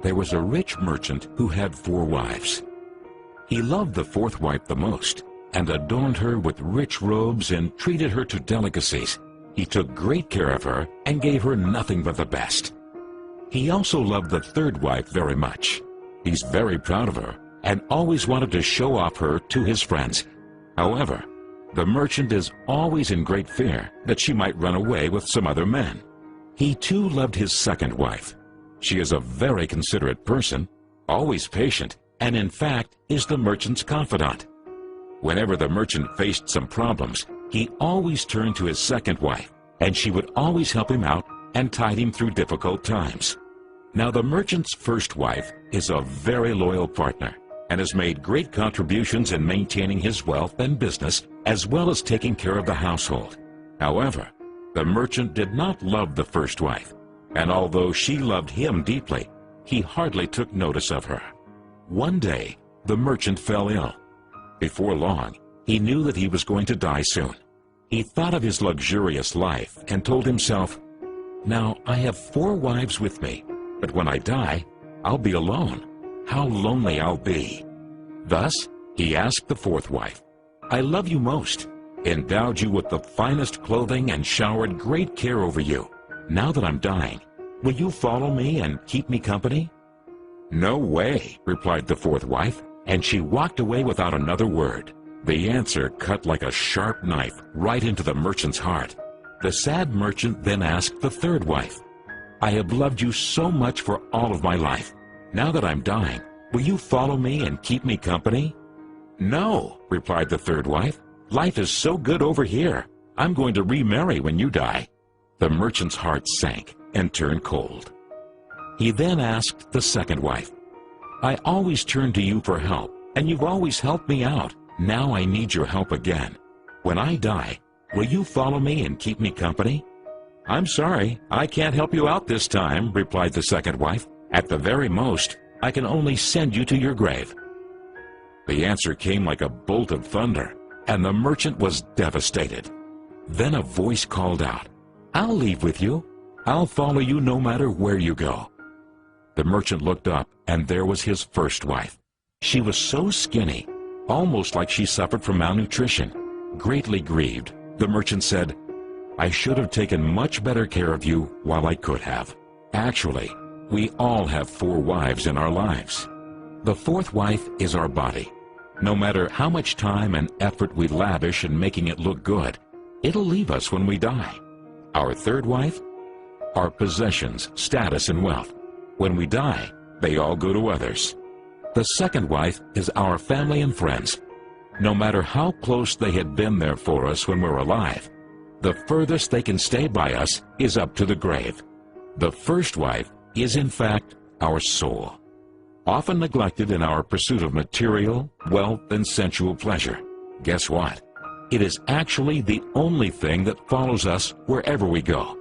there was a rich merchant who had 4 wives. He loved the 4th wife the most, and adorned her with rich robes and treated her to delicacies. He took great care of her and gave her nothing but the best. He also loved the 3rd wife very much. He's very proud of her and always wanted to show off her to his friends. However, the merchant is always in great fear that she might run away with some other men. He too loved his 2nd wife. She is a very considerate person, always patient, and in fact is the merchant's confidant. Whenever the merchant faced some problems, he always turned to his 2nd wife, and she would always help him out and tide him through difficult times. Now the merchant's 1st wife is a very loyal partner and has made great contributions in maintaining his wealth and business as well as taking care of the household. However, the merchant did not love the 1st wife, and although she loved him deeply, he hardly took notice of her. One day, the merchant fell ill. Before long, he knew that he was going to die soon. He thought of his luxurious life and told himself, "Now I have 4 wives with me, but when I die, I'll be alone. How lonely I'll be." Thus, he asked the 4th wife, "I love you most, endowed you with the finest clothing and showered great care over you. Now that I'm dying, will you follow me and keep me company?" "No way," replied the 4th wife, and she walked away without another word. The answer cut like a sharp knife right into the merchant's heart. The sad merchant then asked the 3rd wife, "I have loved you so much for all of my life. Now that I'm dying, will you follow me and keep me company?" "No," replied the 3rd wife. "Life is so good over here. I'm going to remarry when you die." The merchant's heart sank and turned cold. He then asked the 2nd wife, "I always turn to you for help, and you've always helped me out. Now I need your help again. When I die, will you follow me and keep me company?" "I'm sorry, I can't help you out this time," replied the 2nd wife. "At the very most, I can only send you to your grave." The answer came like a bolt of thunder, and the merchant was devastated. Then a voice called out, "I'll leave with you. I'll follow you no matter where you go." The merchant looked up, and there was his 1st wife. She was so skinny, almost like she suffered from malnutrition. Greatly grieved, the merchant said, "I should have taken much better care of you while I could have." Actually, we all have 4 wives in our lives. The 4th wife is our body. No matter how much time and effort we lavish in making it look good, it'll leave us when we die. Our 3rd wife? Our possessions, status, and wealth. When we die, they all go to others. The 2nd wife is our family and friends. No matter how close they had been there for us when we're alive, the furthest they can stay by us is up to the grave. The 1st wife is in fact our soul, often neglected in our pursuit of material, wealth, and sensual pleasure. Guess what? It is actually the only thing that follows us wherever we go.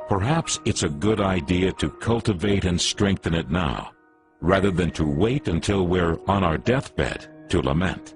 Perhaps it's a good idea to cultivate and strengthen it now, rather than to wait until we're on our deathbed to lament.